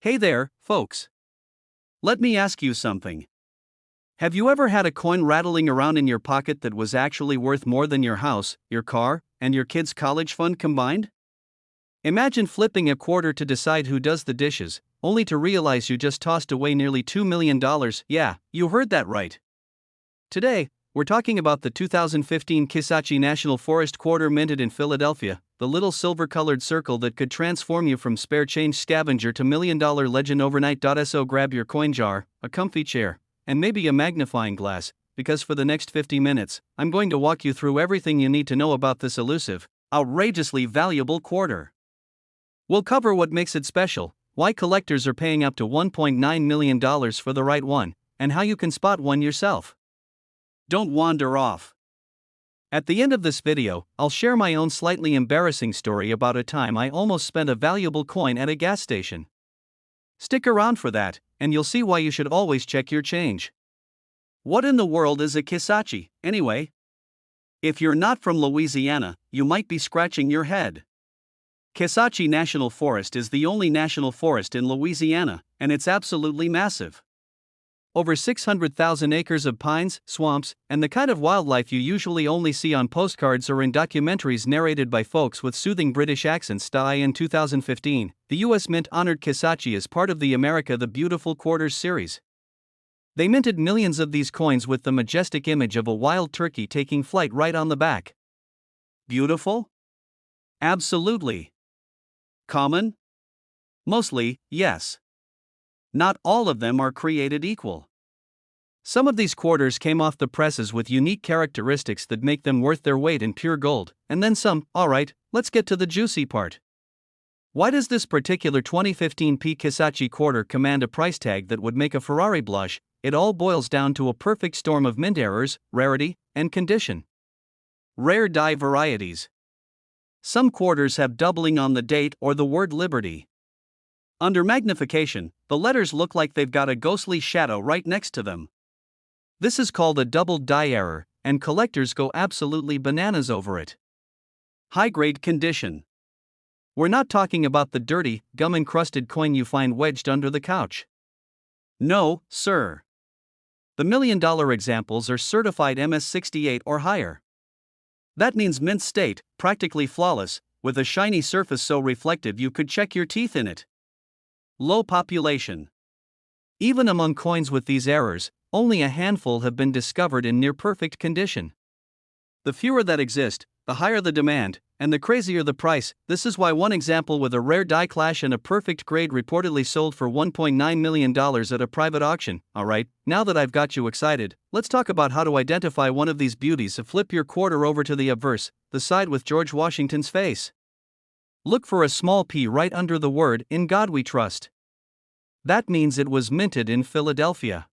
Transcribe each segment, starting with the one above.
Hey there, folks. Let me ask you something. Have you ever had a coin rattling around in your pocket that was actually worth more than your house, your car, and your kid's college fund combined? Imagine flipping a quarter to decide who does the dishes, only to realize you just tossed away nearly $2 million. Yeah, you heard that right. Today, we're talking about the 2015 Kisatchie National Forest quarter minted in Philadelphia, the little silver-colored circle that could transform you from spare change scavenger to million-dollar legend overnight. So grab your coin jar, a comfy chair, and maybe a magnifying glass, because for the next 50 minutes, I'm going to walk you through everything you need to know about this elusive, outrageously valuable quarter. We'll cover what makes it special, why collectors are paying up to $1.9 million for the right one, and how you can spot one yourself. Don't wander off. At the end of this video, I'll share my own slightly embarrassing story about a time I almost spent a valuable coin at a gas station. Stick around for that, and you'll see why you should always check your change. What in the world is a Kisatchie, anyway? If you're not from Louisiana, you might be scratching your head. Kisatchie National Forest is the only national forest in Louisiana, and it's absolutely massive. Over 600,000 acres of pines, swamps, and the kind of wildlife you usually only see on postcards or in documentaries narrated by folks with soothing British accents. In 2015, the U.S. Mint honored Kisatchie as part of the America the Beautiful Quarters series. They minted millions of these coins with the majestic image of a wild turkey taking flight right on the back. Beautiful? Absolutely. Common? Mostly, yes. Not all of them are created equal. Some of these quarters came off the presses with unique characteristics that make them worth their weight in pure gold, and then some. Alright, let's get to the juicy part. Why does this particular 2015 Kisatchie quarter command a price tag that would make a Ferrari blush? It all boils down to a perfect storm of mint errors, rarity, and condition. Rare die varieties. Some quarters have doubling on the date or the word Liberty. Under magnification, the letters look like they've got a ghostly shadow right next to them. This is called a doubled die error, and collectors go absolutely bananas over it. High-grade condition. We're not talking about the dirty, gum-encrusted coin you find wedged under the couch. No, sir. The million-dollar examples are certified MS-68 or higher. That means mint state, practically flawless, with a shiny surface so reflective you could check your teeth in it. Low population. Even among coins with these errors, only a handful have been discovered in near-perfect condition. The fewer that exist, the higher the demand, and the crazier the price. This is why one example with a rare die clash and a perfect grade reportedly sold for $1.9 million at a private auction. Alright, now that I've got you excited, let's talk about how to identify one of these beauties. Flip your quarter over to the obverse, the side with George Washington's face. Look for a small P right under the word "In God We Trust." That means it was minted in Philadelphia.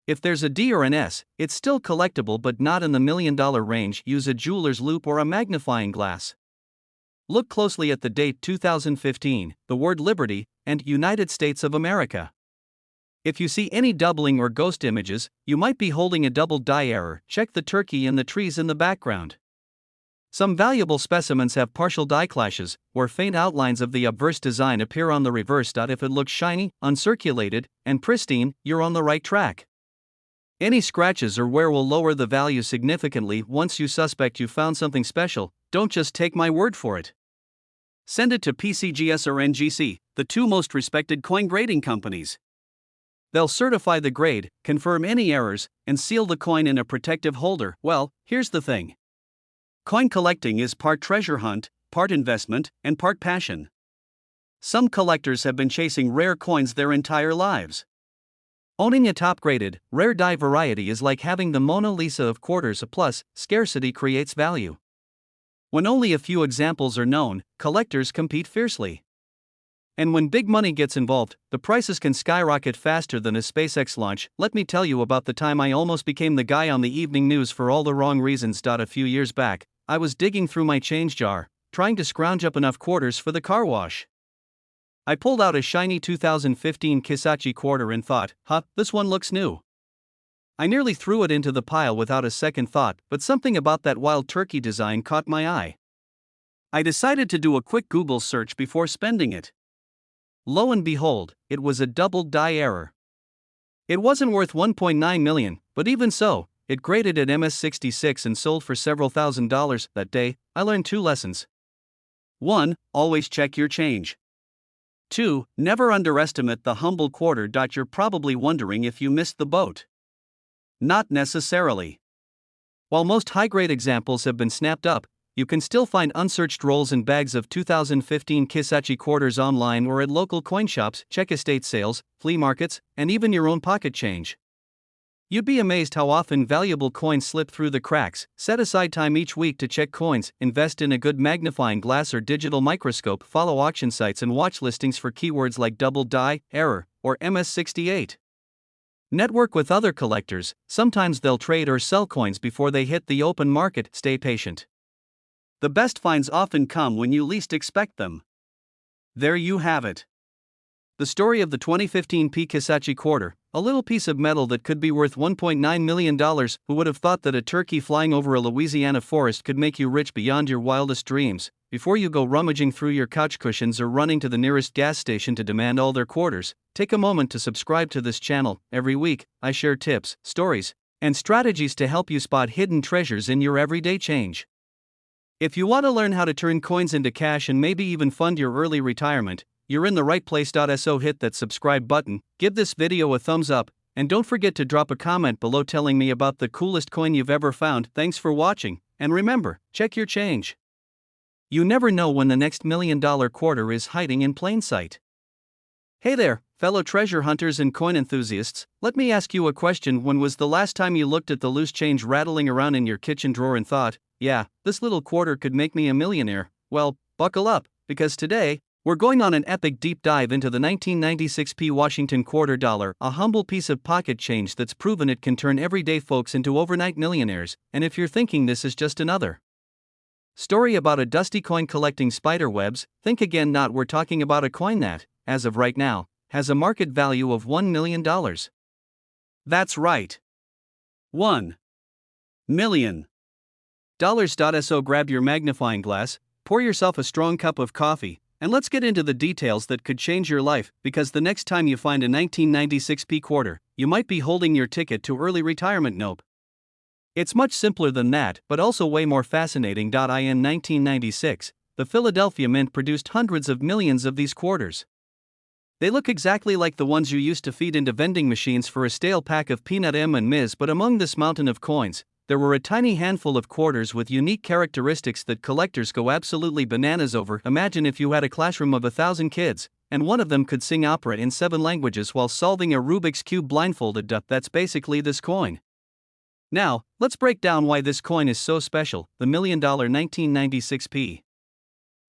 If there's a D or an S, it's still collectible but not in the $1 million range. Use a jeweler's loupe or a magnifying glass. Look closely at the date 2015, the word Liberty, and United States of America. If you see any doubling or ghost images, you might be holding a double die error. Check the turkey and the trees in the background. Some valuable specimens have partial die clashes, where faint outlines of the obverse design appear on the reverse. If it looks shiny, uncirculated, and pristine, you're on the right track. Any scratches or wear will lower the value significantly. Once you suspect you found something special, don't just take my word for it. Send it to PCGS or NGC, the two most respected coin grading companies. They'll certify the grade, confirm any errors, and seal the coin in a protective holder. Well, here's the thing. Coin collecting is part treasure hunt, part investment, and part passion. Some collectors have been chasing rare coins their entire lives. Owning a top-graded, rare die variety is like having the Mona Lisa of quarters. Plus, scarcity creates value. When only a few examples are known, collectors compete fiercely. And when big money gets involved, the prices can skyrocket faster than a SpaceX launch. Let me tell you about the time I almost became the guy on the evening news for all the wrong reasons. A few years back, I was digging through my change jar, trying to scrounge up enough quarters for the car wash. I pulled out a shiny 2015 Kisatchie quarter and thought, this one looks new. I nearly threw it into the pile without a second thought, but something about that wild turkey design caught my eye. I decided to do a quick Google search before spending it. Lo and behold, it was a double die error. It wasn't worth 1.9 million, but even so, it graded at MS66 and sold for several $1,000s that day. I learned 2 lessons. 1. Always check your change. 2. Never underestimate the humble quarter. You're probably wondering if you missed the boat. Not necessarily. While most high-grade examples have been snapped up, you can still find unsearched rolls and bags of 2015 Kisachi quarters online or at local coin shops, check estate sales, flea markets, and even your own pocket change. You'd be amazed how often valuable coins slip through the cracks. Set aside time each week to check coins, invest in a good magnifying glass or digital microscope, follow auction sites and watch listings for keywords like double die, error, or MS68. Network with other collectors, sometimes they'll trade or sell coins before they hit the open market. Stay patient. The best finds often come when you least expect them. There you have it. The story of the 2015 P. Kisachi quarter, a little piece of metal that could be worth $1.9 million. Who would have thought that a turkey flying over a Louisiana forest could make you rich beyond your wildest dreams? Before you go rummaging through your couch cushions or running to the nearest gas station to demand all their quarters, take a moment to subscribe to this channel. Every week, I share tips, stories, and strategies to help you spot hidden treasures in your everyday change. If you want to learn how to turn coins into cash and maybe even fund your early retirement, you're in the right place. So hit that subscribe button, give this video a thumbs up, and don't forget to drop a comment below telling me about the coolest coin you've ever found. Thanks for watching, and remember, check your change. You never know when the next $1 million quarter is hiding in plain sight. Hey there, fellow treasure hunters and coin enthusiasts, let me ask you a question. When was the last time you looked at the loose change rattling around in your kitchen drawer and thought, yeah, this little quarter could make me a millionaire? Well, buckle up, because today, we're going on an epic deep dive into the 1996 P. Washington quarter dollar, a humble piece of pocket change that's proven it can turn everyday folks into overnight millionaires. And if you're thinking this is just another story about a dusty coin collecting spider webs, think again. Not, we're talking about a coin that, as of right now, has a market value of $1 million. That's right. $1 million. So grab your magnifying glass, pour yourself a strong cup of coffee, and let's get into the details that could change your life, because the next time you find a 1996 P quarter, you might be holding your ticket to early retirement. Nope. It's much simpler than that, but also way more fascinating. In 1996, the Philadelphia Mint produced hundreds of millions of these quarters. They look exactly like the ones you used to feed into vending machines for a stale pack of peanut M&Ms, but among this mountain of coins, there were a tiny handful of quarters with unique characteristics that collectors go absolutely bananas over. Imagine if you had a classroom of 1,000 kids, and one of them could sing opera in 7 languages while solving a Rubik's Cube blindfolded. That's basically this coin. Now, let's break down why this coin is so special. The $1 million 1996 P.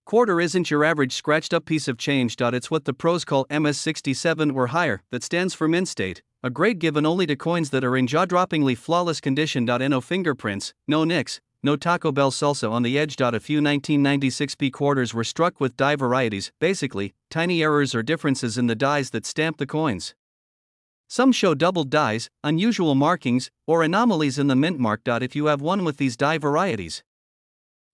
quarter isn't your average scratched up piece of change. It's what the pros call MS67 or higher, that stands for mint state, a grade given only to coins that are in jaw-droppingly flawless condition. No fingerprints, no nicks, no Taco Bell salsa on the edge. A few 1996 P quarters were struck with die varieties, basically, tiny errors or differences in the dies that stamp the coins. Some show doubled dies, unusual markings, or anomalies in the mint mark. If you have one with these die varieties,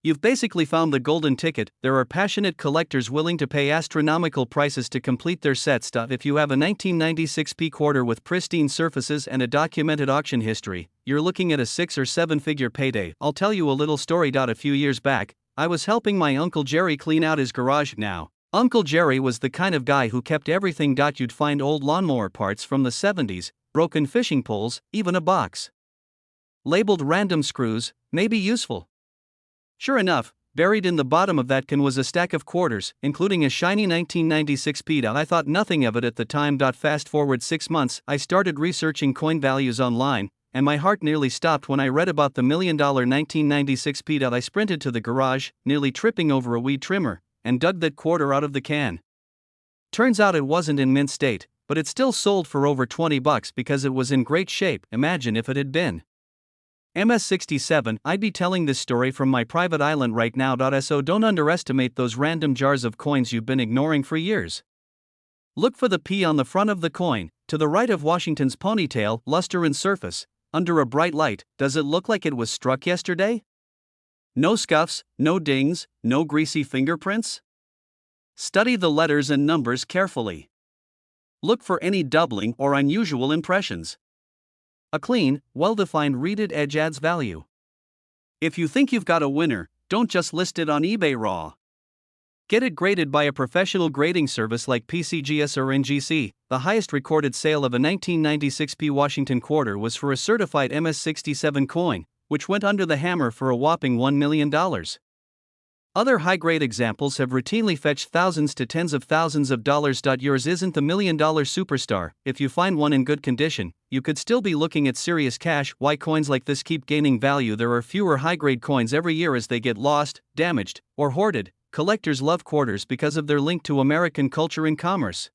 you've basically found the golden ticket. There are passionate collectors willing to pay astronomical prices to complete their sets. If you have a 1996 P quarter with pristine surfaces and a documented auction history, you're looking at a 6 or 7 figure payday. I'll tell you a little story. A few years back, I was helping my Uncle Jerry clean out his garage. Now, Uncle Jerry was the kind of guy who kept everything. You'd find old lawnmower parts from the 70s, broken fishing poles, even a box labeled random screws, maybe useful. Sure enough, buried in the bottom of that can was a stack of quarters, including a shiny 1996 P. I thought nothing of it at the time. Fast forward 6 months, I started researching coin values online, and my heart nearly stopped when I read about the $1 million 1996 P. I sprinted to the garage, nearly tripping over a weed trimmer, and dug that quarter out of the can. Turns out it wasn't in mint state, but it still sold for over $20 because it was in great shape. Imagine if it had been MS67, I'd be telling this story from my private island right now. So don't underestimate those random jars of coins you've been ignoring for years. Look for the P on the front of the coin, to the right of Washington's ponytail, luster and surface, under a bright light. Does it look like it was struck yesterday? No scuffs, no dings, no greasy fingerprints? Study the letters and numbers carefully. Look for any doubling or unusual impressions. A clean, well-defined reeded edge adds value. If you think you've got a winner, don't just list it on eBay raw. Get it graded by a professional grading service like PCGS or NGC. The highest recorded sale of a 1996 P. Washington quarter was for a certified MS-67 coin, which went under the hammer for a whopping $1 million. Other high-grade examples have routinely fetched thousands to tens of thousands of dollars. Yours isn't the million-dollar superstar. If you find one in good condition, you could still be looking at serious cash. Why coins like this keep gaining value? There are fewer high-grade coins every year as they get lost, damaged, or hoarded. Collectors love quarters because of their link to American culture and commerce.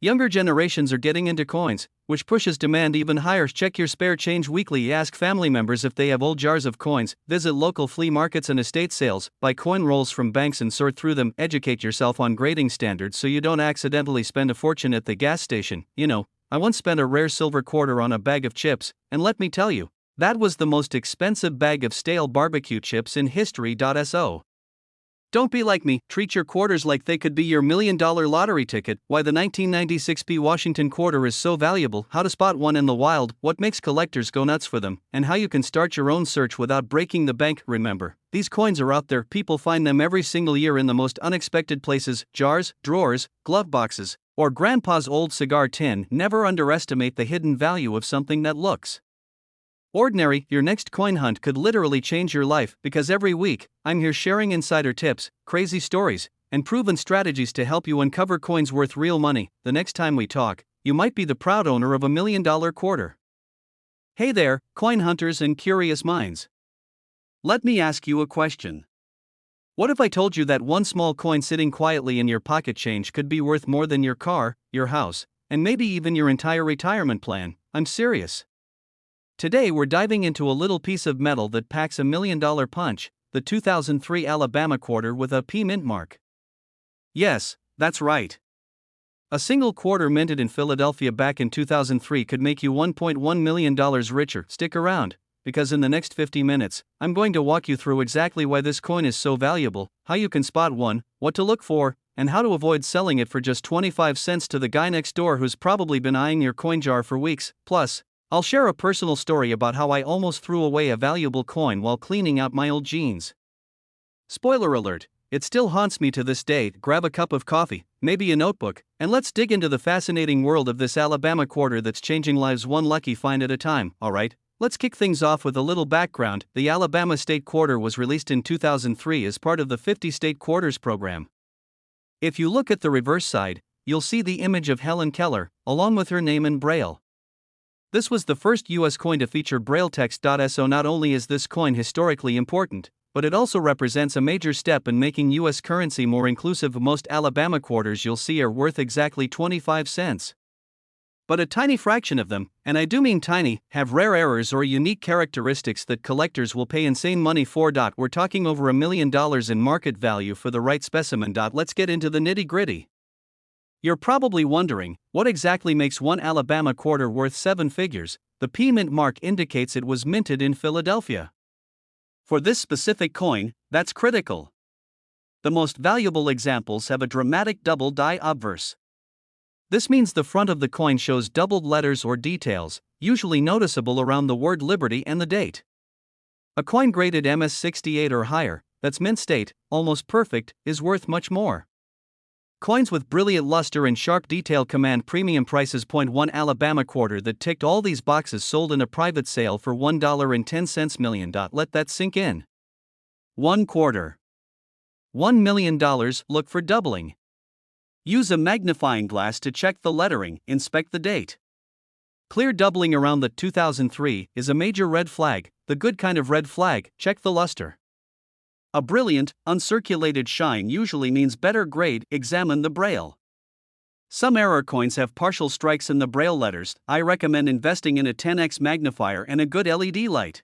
Younger generations are getting into coins, which pushes demand even higher. Check your spare change weekly. Ask family members if they have old jars of coins. Visit local flea markets and estate sales. Buy coin rolls from banks and sort through them. Educate yourself on grading standards so you don't accidentally spend a fortune at the gas station. I once spent a rare silver quarter on a bag of chips, and let me tell you, that was the most expensive bag of stale barbecue chips in history. So don't be like me, treat your quarters like they could be your million-dollar lottery ticket. Why the 1996 P. Washington quarter is so valuable, how to spot one in the wild, what makes collectors go nuts for them, and how you can start your own search without breaking the bank. Remember, these coins are out there, people find them every single year in the most unexpected places: jars, drawers, glove boxes, or grandpa's old cigar tin. Never underestimate the hidden value of something that looks ordinary. Your next coin hunt could literally change your life, because every week, I'm here sharing insider tips, crazy stories, and proven strategies to help you uncover coins worth real money. The next time we talk, you might be the proud owner of a $1 million quarter. Hey there, coin hunters and curious minds. Let me ask you a question. What if I told you that one small coin sitting quietly in your pocket change could be worth more than your car, your house, and maybe even your entire retirement plan? I'm serious. Today we're diving into a little piece of metal that packs $1 million punch, the 2003 Alabama quarter with a P mint mark. Yes, that's right. A single quarter minted in Philadelphia back in 2003 could make you $1.1 million richer. Stick around, because in the next 50 minutes, I'm going to walk you through exactly why this coin is so valuable, how you can spot one, what to look for, and how to avoid selling it for just 25 cents to the guy next door who's probably been eyeing your coin jar for weeks. Plus, I'll share a personal story about how I almost threw away a valuable coin while cleaning out my old jeans. Spoiler alert, it still haunts me to this day. Grab a cup of coffee, maybe a notebook, and let's dig into the fascinating world of this Alabama quarter that's changing lives one lucky find at a time. Alright, let's kick things off with a little background. The Alabama State Quarter was released in 2003 as part of the 50 State Quarters program. If you look at the reverse side, you'll see the image of Helen Keller, along with her name in Braille. This was the first U.S. coin to feature Braille text. So not only is this coin historically important, but it also represents a major step in making U.S. currency more inclusive. Most Alabama quarters you'll see are worth exactly 25 cents. But a tiny fraction of them, and I do mean tiny, have rare errors or unique characteristics that collectors will pay insane money for. We're talking over $1 million in market value for the right specimen. Let's get into the nitty-gritty. You're probably wondering, what exactly makes one Alabama quarter worth 7 figures? The P mint mark indicates it was minted in Philadelphia. For this specific coin, that's critical. The most valuable examples have a dramatic double die obverse. This means the front of the coin shows doubled letters or details, usually noticeable around the word Liberty and the date. A coin graded MS-68 or higher, that's mint state, almost perfect, is worth much more. Coins with brilliant luster and sharp detail command premium prices. One Alabama quarter that ticked all these boxes sold in a private sale for $1.10 million. Let that sink in. One quarter. $1 million. Look for doubling. Use a magnifying glass to check the lettering, inspect the date. Clear doubling around the 2003 is a major red flag, the good kind of red flag. Check the luster. A brilliant, uncirculated shine usually means better grade. Examine the Braille. Some error coins have partial strikes in the Braille letters. I recommend investing in a 10x magnifier and a good LED light.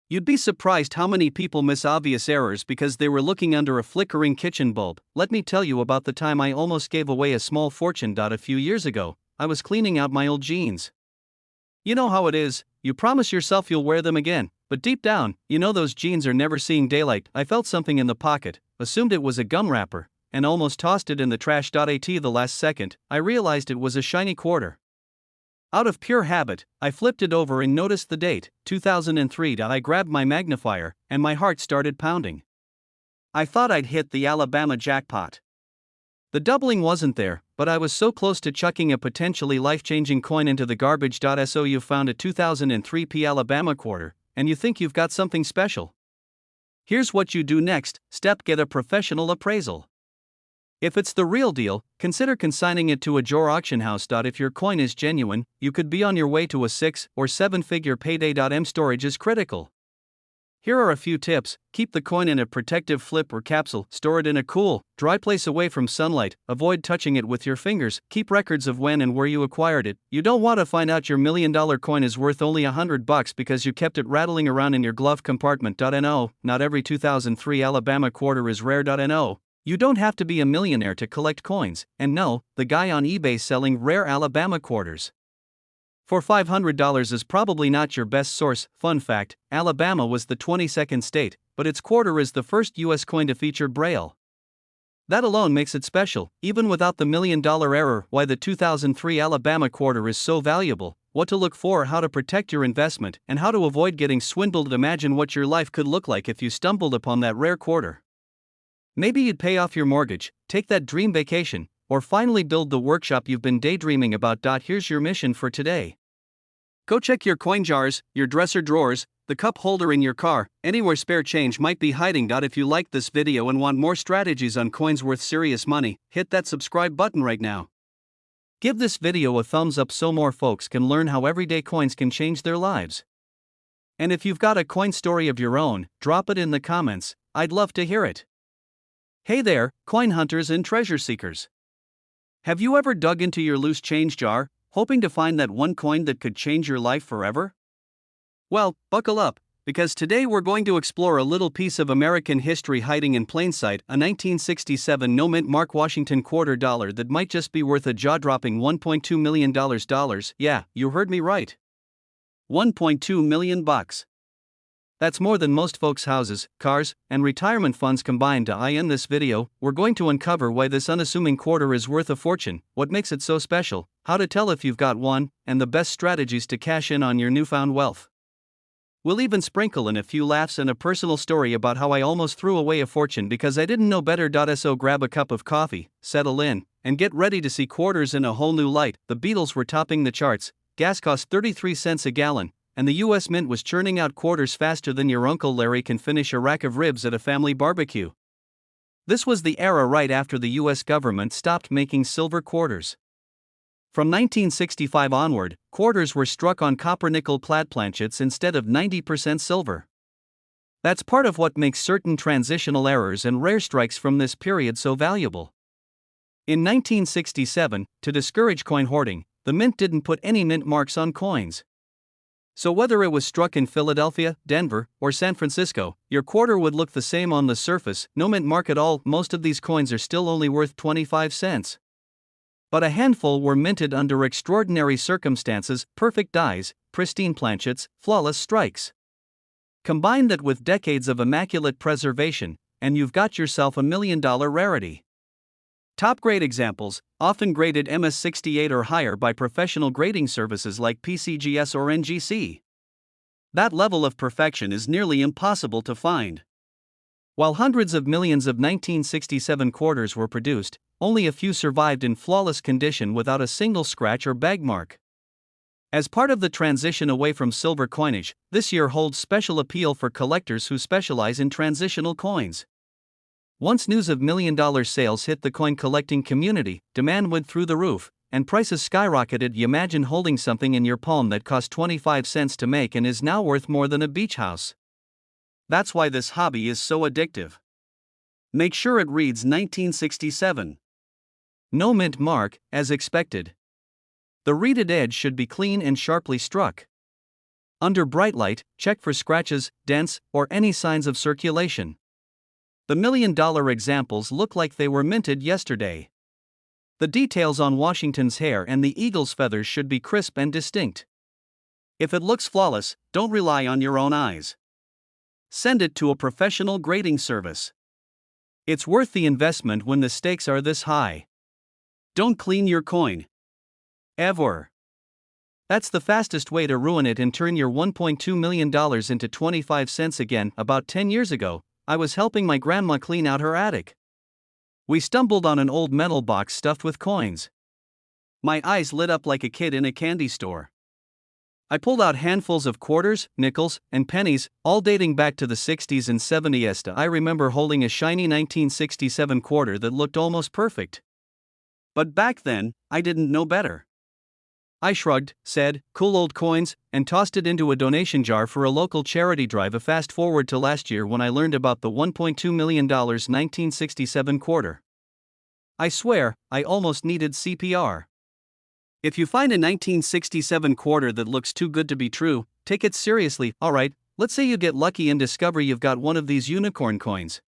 You'd be surprised how many people miss obvious errors because they were looking under a flickering kitchen bulb. Let me tell you about the time I almost gave away a small fortune. A few years ago, I was cleaning out my old jeans. You know how it is, you promise yourself you'll wear them again, but deep down, you know those jeans are never seeing daylight. I felt something in the pocket, assumed it was a gum wrapper, and almost tossed it in the trash. At the last second, I realized it was a shiny quarter. Out of pure habit, I flipped it over and noticed the date, 2003. I grabbed my magnifier, and my heart started pounding. I thought I'd hit the Alabama jackpot. The doubling wasn't there, but I was so close to chucking a potentially life-changing coin into the garbage. So you found a 2003 Alabama quarter, and you think you've got something special. Here's what you do next. Step: get a professional appraisal. If it's the real deal, consider consigning it to a Jor auction house. If your coin is genuine, you could be on your way to a 6 or 7-figure payday. Storage is critical. Here are a few tips. Keep the coin in a protective flip or capsule. Store it in a cool, dry place away from sunlight. Avoid touching it with your fingers. Keep records of when and where you acquired it. You don't want to find out your $1 million coin is worth only $100 because you kept it rattling around in your glove compartment. No, not every 2003 Alabama quarter is rare. No, you don't have to be a millionaire to collect coins. And no, the guy on eBay selling rare Alabama quarters for $500 is probably not your best source. Fun fact: Alabama was the 22nd state, but its quarter is the first U.S. coin to feature Braille. That alone makes it special, even without the $1 million error. Why the 2003 Alabama quarter is so valuable, what to look for, how to protect your investment, and how to avoid getting swindled. Imagine what your life could look like if you stumbled upon that rare quarter. Maybe you'd pay off your mortgage, take that dream vacation, or finally build the workshop you've been daydreaming about. Here's your mission for today. Go check your coin jars, your dresser drawers, the cup holder in your car, anywhere spare change might be hiding. If you liked this video and want more strategies on coins worth serious money, hit that subscribe button right now. Give this video a thumbs up so more folks can learn how everyday coins can change their lives. And if you've got a coin story of your own, drop it in the comments. I'd love to hear it. Hey there, coin hunters and treasure seekers. Have you ever dug into your loose change jar, hoping to find that one coin that could change your life forever? Well, buckle up, because today we're going to explore a little piece of American history hiding in plain sight, a 1967 no-mint mark Washington $quarter that might just be worth a jaw-dropping $1.2 million. Yeah, you heard me right. $1.2 million. That's more than most folks' houses, cars, and retirement funds combined. In this video, we're going to uncover why this unassuming quarter is worth a fortune, what makes it so special, how to tell if you've got one, and the best strategies to cash in on your newfound wealth. We'll even sprinkle in a few laughs and a personal story about how I almost threw away a fortune because I didn't know better. So grab a cup of coffee, settle in, and get ready to see quarters in a whole new light. The Beatles were topping the charts, gas cost 33 cents a gallon, and the U.S. Mint was churning out quarters faster than your Uncle Larry can finish a rack of ribs at a family barbecue. This was the era right after the U.S. government stopped making silver quarters. From 1965 onward, quarters were struck on copper-nickel clad planchets instead of 90% silver. That's part of what makes certain transitional errors and rare strikes from this period so valuable. In 1967, to discourage coin hoarding, the mint didn't put any mint marks on coins. So whether it was struck in Philadelphia, Denver, or San Francisco, your quarter would look the same on the surface, no mint mark at all. Most of these coins are still only worth 25 cents. But a handful were minted under extraordinary circumstances, perfect dies, pristine planchets, flawless strikes. Combine that with decades of immaculate preservation, and you've got yourself a $1 million rarity. Top-grade examples, often graded MS68 or higher by professional grading services like PCGS or NGC. That level of perfection is nearly impossible to find. While hundreds of millions of 1967 quarters were produced, only a few survived in flawless condition without a single scratch or bag mark. As part of the transition away from silver coinage, this year holds special appeal for collectors who specialize in transitional coins. Once news of $1 million sales hit the coin collecting community, demand went through the roof, and prices skyrocketed. Imagine holding something in your palm that cost 25 cents to make and is now worth more than a beach house. That's why this hobby is so addictive. Make sure it reads 1967. No mint mark, as expected. The reeded edge should be clean and sharply struck. Under bright light, check for scratches, dents, or any signs of circulation. The $1 million examples look like they were minted yesterday. The details on Washington's hair and the eagle's feathers should be crisp and distinct. If it looks flawless, don't rely on your own eyes. Send it to a professional grading service. It's worth the investment when the stakes are this high. Don't clean your coin. Ever. That's the fastest way to ruin it and turn your $1.2 million into 25 cents again. About 10 years ago, I was helping my grandma clean out her attic. We stumbled on an old metal box stuffed with coins. My eyes lit up like a kid in a candy store. I pulled out handfuls of quarters, nickels, and pennies, all dating back to the 60s and 70s. I remember holding a shiny 1967 quarter that looked almost perfect. But back then, I didn't know better. I shrugged, said, "Cool old coins," and tossed it into a donation jar for a local charity drive. A fast forward to last year when I learned about the $1.2 million 1967 quarter. I swear, I almost needed CPR. If you find a 1967 quarter that looks too good to be true, take it seriously. Alright, let's say you get lucky and discover you've got one of these unicorn coins.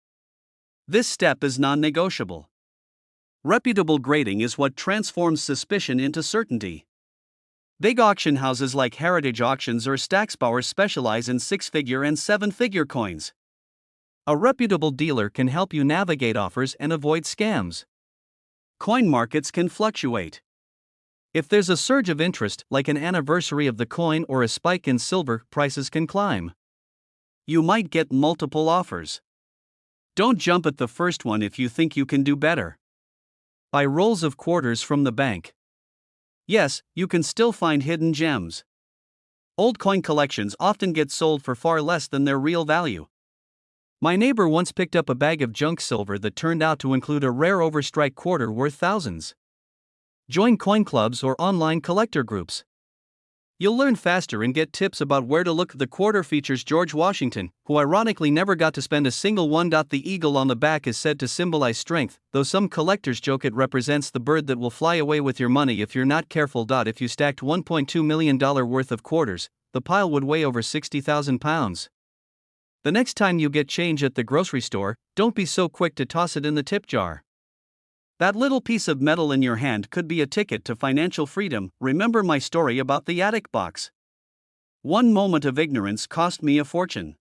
This step is non-negotiable. Reputable grading is what transforms suspicion into certainty. Big auction houses like Heritage Auctions or Stacksbauer specialize in six-figure and seven-figure coins. A reputable dealer can help you navigate offers and avoid scams. Coin markets can fluctuate. If there's a surge of interest, like an anniversary of the coin or a spike in silver, prices can climb. You might get multiple offers. Don't jump at the first one if you think you can do better. Buy rolls of quarters from the bank. Yes, you can still find hidden gems. Old coin collections often get sold for far less than their real value. My neighbor once picked up a bag of junk silver that turned out to include a rare overstrike quarter worth thousands. Join coin clubs or online collector groups. You'll learn faster and get tips about where to look. The quarter features George Washington, who ironically never got to spend a single one. The eagle on the back is said to symbolize strength, though some collectors joke it represents the bird that will fly away with your money if you're not careful. If you stacked $1.2 million worth of quarters, the pile would weigh over 60,000 pounds. The next time you get change at the grocery store, don't be so quick to toss it in the tip jar. That little piece of metal in your hand could be a ticket to financial freedom. Remember my story about the attic box? One moment of ignorance cost me a fortune.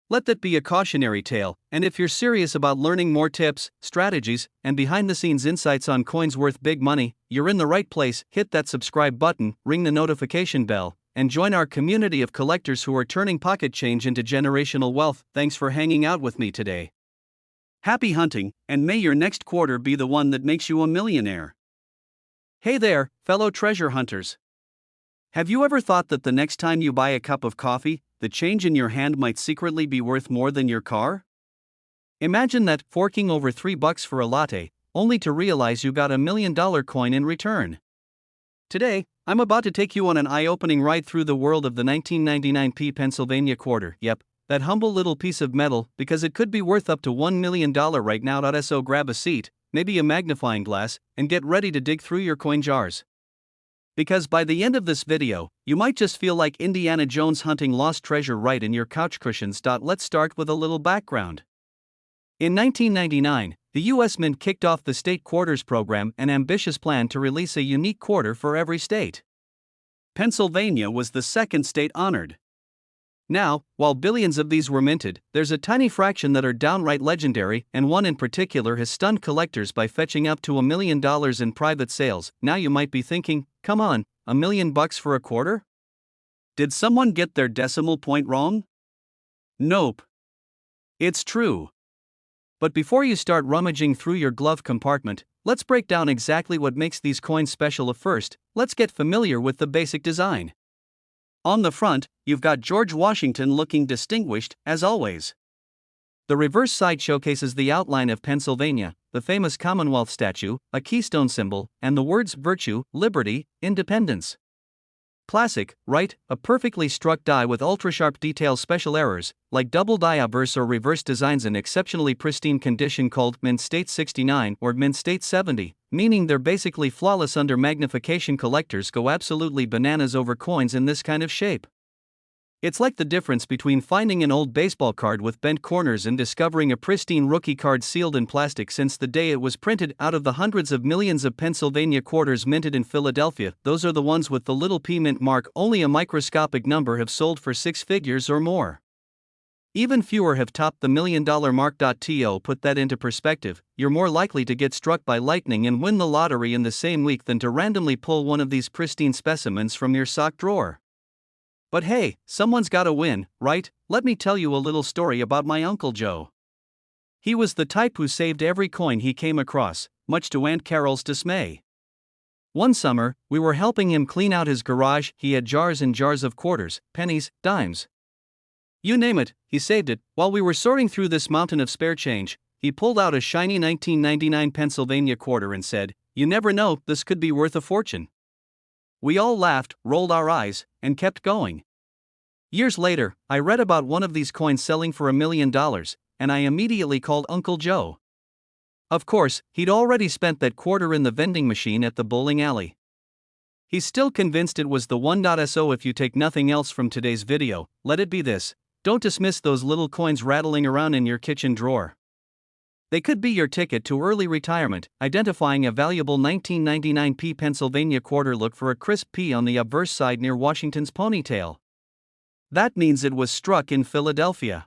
Let that be a cautionary tale, and if you're serious about learning more tips, strategies, and behind-the-scenes insights on coins worth big money, you're in the right place. Hit that subscribe button, ring the notification bell, and join our community of collectors who are turning pocket change into generational wealth. Thanks for hanging out with me today. Happy hunting, and may your next quarter be the one that makes you a millionaire. Hey there, fellow treasure hunters. Have you ever thought that the next time you buy a cup of coffee, the change in your hand might secretly be worth more than your car? Imagine that, forking over $3 for a latte, only to realize you got $1 million coin in return. Today, I'm about to take you on an eye-opening ride through the world of the 1999 Pennsylvania quarter. Yep, that humble little piece of metal, because it could be worth up to $1 million right now. So grab a seat, maybe a magnifying glass, and get ready to dig through your coin jars. Because by the end of this video, you might just feel like Indiana Jones hunting lost treasure right in your couch cushions. Let's start with a little background. In 1999, the U.S. Mint kicked off the state quarters program, an ambitious plan to release a unique quarter for every state. Pennsylvania was the second state honored. Now, while billions of these were minted, there's a tiny fraction that are downright legendary, and one in particular has stunned collectors by fetching up to $1 million in private sales. Now you might be thinking, come on, $1 million for a quarter? Did someone get their decimal point wrong? Nope. It's true. But before you start rummaging through your glove compartment, let's break down exactly what makes these coins special. First, let's get familiar with the basic design. On the front, you've got George Washington looking distinguished, as always. The reverse side showcases the outline of Pennsylvania, the famous Commonwealth statue, a keystone symbol, and the words virtue, liberty, independence. Classic, right? A perfectly struck die with ultra-sharp details. Special errors, like double die obverse or reverse designs in exceptionally pristine condition called Mint State 69 or Mint State 70, meaning they're basically flawless under magnification. Collectors go absolutely bananas over coins in this kind of shape. It's like the difference between finding an old baseball card with bent corners and discovering a pristine rookie card sealed in plastic. Since the day it was printed, out of the hundreds of millions of Pennsylvania quarters minted in Philadelphia, those are the ones with the little P mint mark. Only a microscopic number have sold for six figures or more. Even fewer have topped the $1 million mark. To put that into perspective, you're more likely to get struck by lightning and win the lottery in the same week than to randomly pull one of these pristine specimens from your sock drawer. But hey, someone's gotta win, right? Let me tell you a little story about my Uncle Joe. He was the type who saved every coin he came across, much to Aunt Carol's dismay. One summer, we were helping him clean out his garage. He had jars and jars of quarters, pennies, dimes. You name it, he saved it. While we were sorting through this mountain of spare change, he pulled out a shiny 1999 Pennsylvania quarter and said, "You never know, this could be worth a fortune." We all laughed, rolled our eyes, and kept going. Years later, I read about one of these coins selling for $1 million, and I immediately called Uncle Joe. Of course, he'd already spent that quarter in the vending machine at the bowling alley. He's still convinced it was the one. So if you take nothing else from today's video, let it be this: don't dismiss those little coins rattling around in your kitchen drawer. They could be your ticket to early retirement. Identifying a valuable 1999 Pennsylvania quarter. Look for a crisp P on the obverse side near Washington's ponytail. That means it was struck in Philadelphia.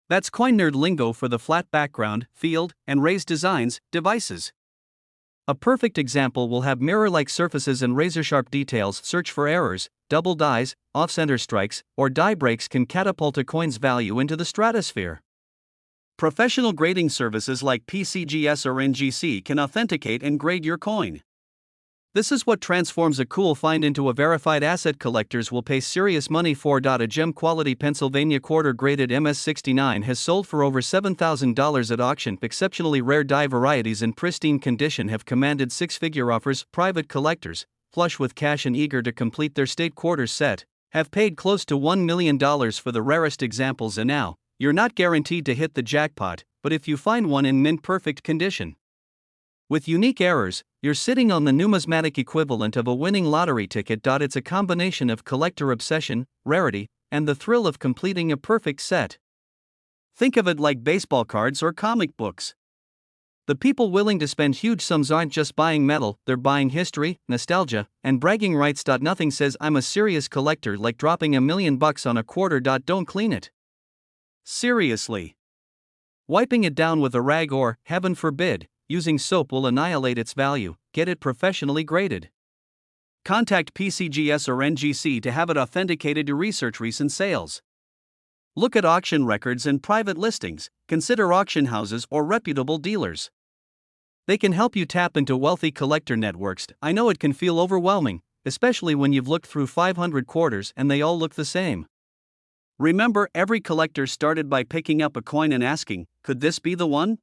That's coin nerd lingo for the flat background, field, and raised devices. A perfect example will have mirror-like surfaces and razor-sharp details. Search for errors, double dies, off-center strikes, or die breaks can catapult a coin's value into the stratosphere. Professional grading services like PCGS or NGC can authenticate and grade your coin. This is what transforms a cool find into a verified asset. Collectors will pay serious money for. A gem-quality Pennsylvania quarter graded MS69 has sold for over $7,000 at auction. Exceptionally rare die varieties in pristine condition have commanded six-figure offers. Private collectors, flush with cash and eager to complete their state quarters set, have paid close to $1 million for the rarest examples. And now, you're not guaranteed to hit the jackpot, but if you find one in mint-perfect condition with unique errors, you're sitting on the numismatic equivalent of a winning lottery ticket. It's a combination of collector obsession, rarity, and the thrill of completing a perfect set. Think of it like baseball cards or comic books. The people willing to spend huge sums aren't just buying metal, they're buying history, nostalgia, and bragging rights. Nothing says I'm a serious collector like dropping $1 million on a quarter. Don't clean it. Seriously. Wiping it down with a rag or, heaven forbid, using soap will annihilate its value. Get it professionally graded. Contact PCGS or NGC to have it authenticated. To research recent sales. Look at auction records and private listings. Consider auction houses or reputable dealers. They can help you tap into wealthy collector networks. I know it can feel overwhelming, especially when you've looked through 500 quarters and they all look the same. Remember, every collector started by picking up a coin and asking, "Could this be the one?"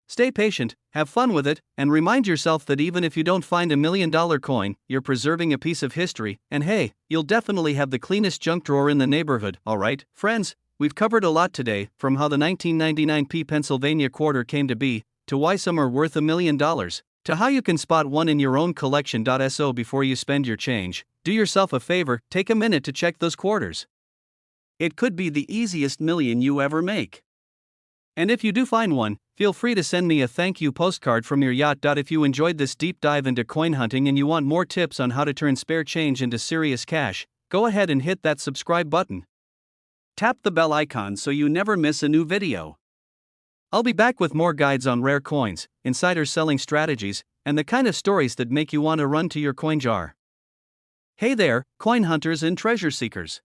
Stay patient, have fun with it, and remind yourself that even if you don't find $1 million coin, you're preserving a piece of history, and hey, you'll definitely have the cleanest junk drawer in the neighborhood. Alright, friends, we've covered a lot today, from how the 1999 Pennsylvania quarter came to be, to why some are worth $1 million, to how you can spot one in your own collection. So before you spend your change, do yourself a favor, take a minute to check those quarters. It could be the easiest million you ever make. And if you do find one, feel free to send me a thank you postcard from your yacht. If you enjoyed this deep dive into coin hunting and you want more tips on how to turn spare change into serious cash, go ahead and hit that subscribe button. Tap the bell icon so you never miss a new video. I'll be back with more guides on rare coins, insider selling strategies, and the kind of stories that make you want to run to your coin jar. Hey there, coin hunters and treasure seekers.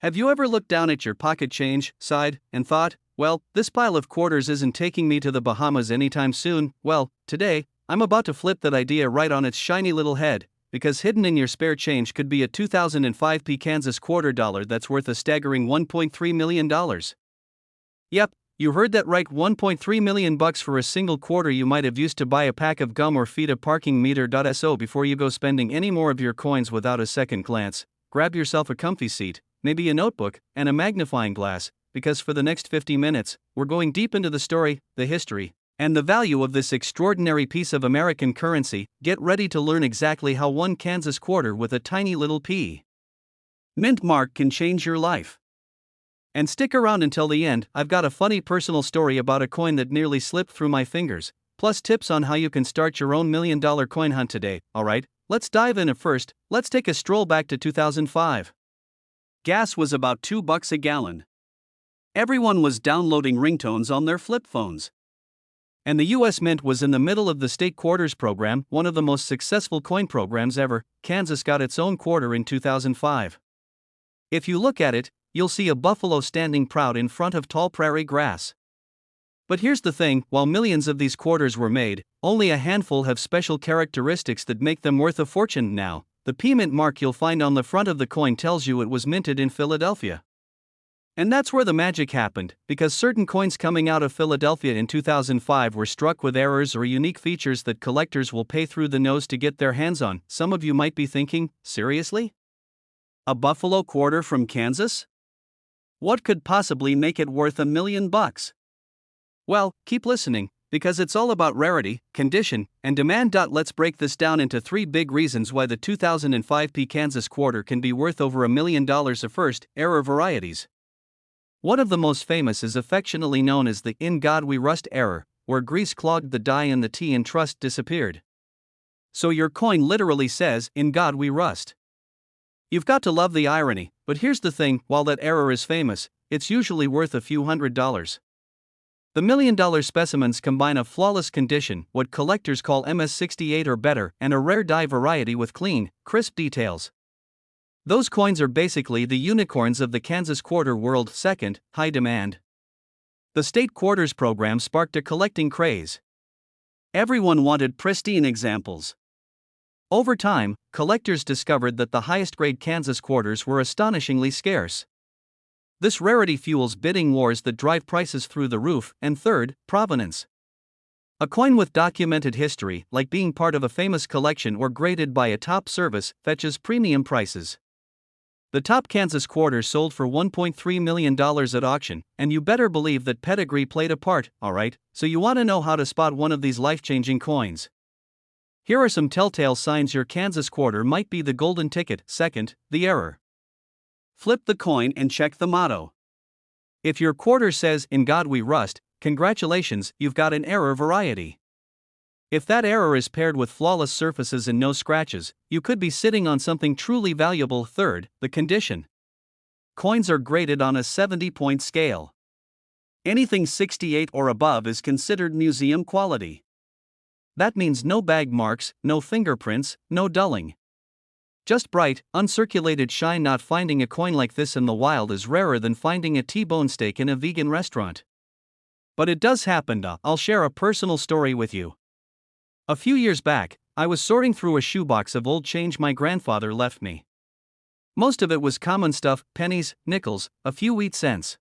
Have you ever looked down at your pocket change, sighed, and thought, well, this pile of quarters isn't taking me to the Bahamas anytime soon? Well, today, I'm about to flip that idea right on its shiny little head, because hidden in your spare change could be a 2005 Kansas quarter dollar that's worth a staggering $1.3 million. Yep, you heard that right, $1.3 million for a single quarter you might have used to buy a pack of gum or feed a parking meter. So before you go spending any more of your coins without a second glance, grab yourself a comfy seat, maybe a notebook, and a magnifying glass, because for the next 50 minutes, we're going deep into the story, the history, and the value of this extraordinary piece of American currency. Get ready to learn exactly how one Kansas quarter with a tiny little P mint mark can change your life. And stick around until the end, I've got a funny personal story about a coin that nearly slipped through my fingers, plus tips on how you can start your own $1 million coin hunt today. Alright, let's dive in. First, let's take a stroll back to 2005. Gas was about $2 a gallon. Everyone was downloading ringtones on their flip phones. And the US Mint was in the middle of the state quarters program, one of the most successful coin programs ever. Kansas got its own quarter in 2005. If you look at it, you'll see a buffalo standing proud in front of tall prairie grass. But here's the thing, while millions of these quarters were made, only a handful have special characteristics that make them worth a fortune now. The P-Mint mark you'll find on the front of the coin tells you it was minted in Philadelphia. And that's where the magic happened, because certain coins coming out of Philadelphia in 2005 were struck with errors or unique features that collectors will pay through the nose to get their hands on. Some of you might be thinking, seriously? A buffalo quarter from Kansas? What could possibly make it worth $1 million? Well, keep listening, because it's all about rarity, condition, and demand. Let's break this down into 3 big reasons why the 2005 Kansas quarter can be worth over $1 million. First, error varieties. One of the most famous is affectionately known as the "In God We Rust" error, where grease clogged the die and the T in trust disappeared. So your coin literally says, "In God We Rust." You've got to love the irony, but here's the thing, while that error is famous, it's usually worth a few $100s. The $1 million specimens combine a flawless condition, what collectors call MS68 or better, and a rare die variety with clean, crisp details. Those coins are basically the unicorns of the Kansas quarter world. Second, high demand. The state quarters program sparked a collecting craze. Everyone wanted pristine examples. Over time, collectors discovered that the highest-grade Kansas quarters were astonishingly scarce. This rarity fuels bidding wars that drive prices through the roof. And third, provenance. A coin with documented history, like being part of a famous collection or graded by a top service, fetches premium prices. The top Kansas quarter sold for $1.3 million at auction, and you better believe that pedigree played a part, alright? So you want to know how to spot one of these life-changing coins. Here are some telltale signs your Kansas quarter might be the golden ticket. Second, the error. Flip the coin and check the motto. If your quarter says, "In God We Rust," congratulations, you've got an error variety. If that error is paired with flawless surfaces and no scratches, you could be sitting on something truly valuable. Third, the condition. Coins are graded on a 70-point scale. Anything 68 or above is considered museum quality. That means no bag marks, no fingerprints, no dulling. Just bright, uncirculated shine. Not finding a coin like this in the wild is rarer than finding a T-bone steak in a vegan restaurant. But it does happen. I'll share a personal story with you. A few years back, I was sorting through a shoebox of old change my grandfather left me. Most of it was common stuff, pennies, nickels, a few wheat cents.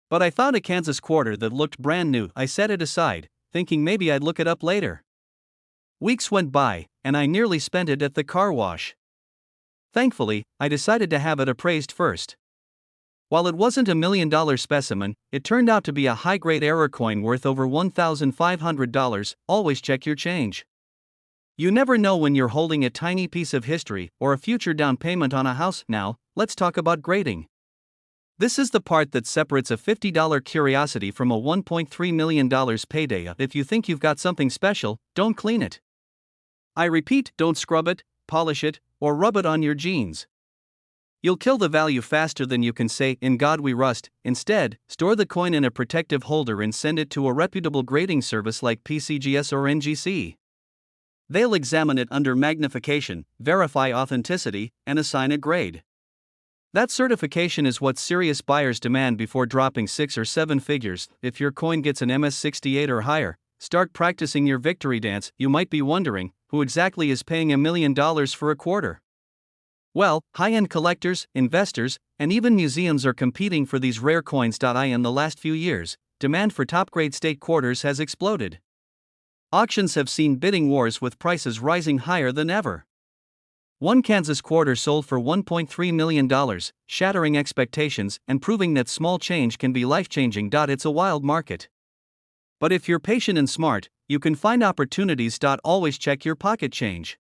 But I found a Kansas quarter that looked brand new. I set it aside, thinking maybe I'd look it up later. Weeks went by, and I nearly spent it at the car wash. Thankfully, I decided to have it appraised first. While it wasn't $1 million specimen, it turned out to be a high-grade error coin worth over $1,500. Always check your change. You never know when you're holding a tiny piece of history or a future down payment on a house. Now, let's talk about grading. This is the part that separates a $50 curiosity from a $1.3 million payday. If you think you've got something special, don't clean it. I repeat, don't scrub it, polish it, or rub it on your jeans. You'll kill the value faster than you can say, "In God We Rust." Instead, store the coin in a protective holder and send it to a reputable grading service like PCGS or NGC. They'll examine it under magnification, verify authenticity, and assign a grade. That certification is what serious buyers demand before dropping 6 or 7 figures. If your coin gets an MS68 or higher, start practicing your victory dance. You might be wondering, who exactly is paying $1 million for a quarter? Well, high-end collectors, investors, and even museums are competing for these rare coins. In the last few years, demand for top-grade state quarters has exploded. Auctions have seen bidding wars with prices rising higher than ever. One Kansas quarter sold for $1.3 million, shattering expectations and proving that small change can be life-changing. It's a wild market. But if you're patient and smart, you can find opportunities. Always check your pocket change.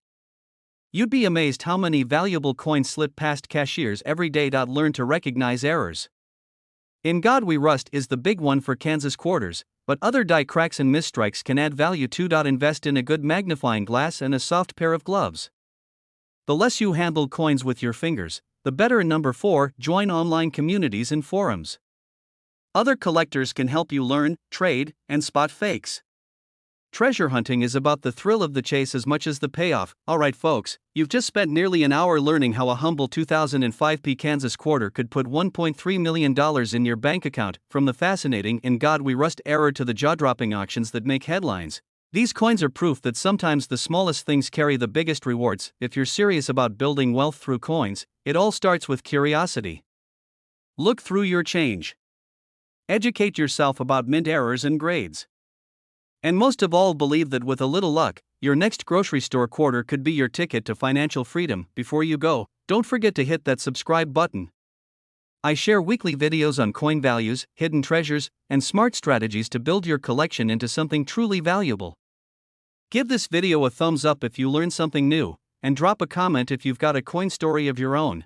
You'd be amazed how many valuable coins slip past cashiers every day. Learn to recognize errors. "In God We Rust" is the big one for Kansas quarters, but other die cracks and misstrikes can add value too. Invest in a good magnifying glass and a soft pair of gloves. The less you handle coins with your fingers, the better. Number 4, join online communities and forums. Other collectors can help you learn, trade, and spot fakes. Treasure hunting is about the thrill of the chase as much as the payoff. Alright, folks, you've just spent nearly an hour learning how a humble 2005 Kansas quarter could put $1.3 million in your bank account, from the fascinating In God We Rust era to the jaw-dropping auctions that make headlines. These coins are proof that sometimes the smallest things carry the biggest rewards. If you're serious about building wealth through coins, it all starts with curiosity. Look through your change. Educate yourself about mint errors and grades. And most of all, believe that with a little luck, your next grocery store quarter could be your ticket to financial freedom. Before you go, don't forget to hit that subscribe button. I share weekly videos on coin values, hidden treasures, and smart strategies to build your collection into something truly valuable. Give this video a thumbs up if you learned something new, and drop a comment if you've got a coin story of your own.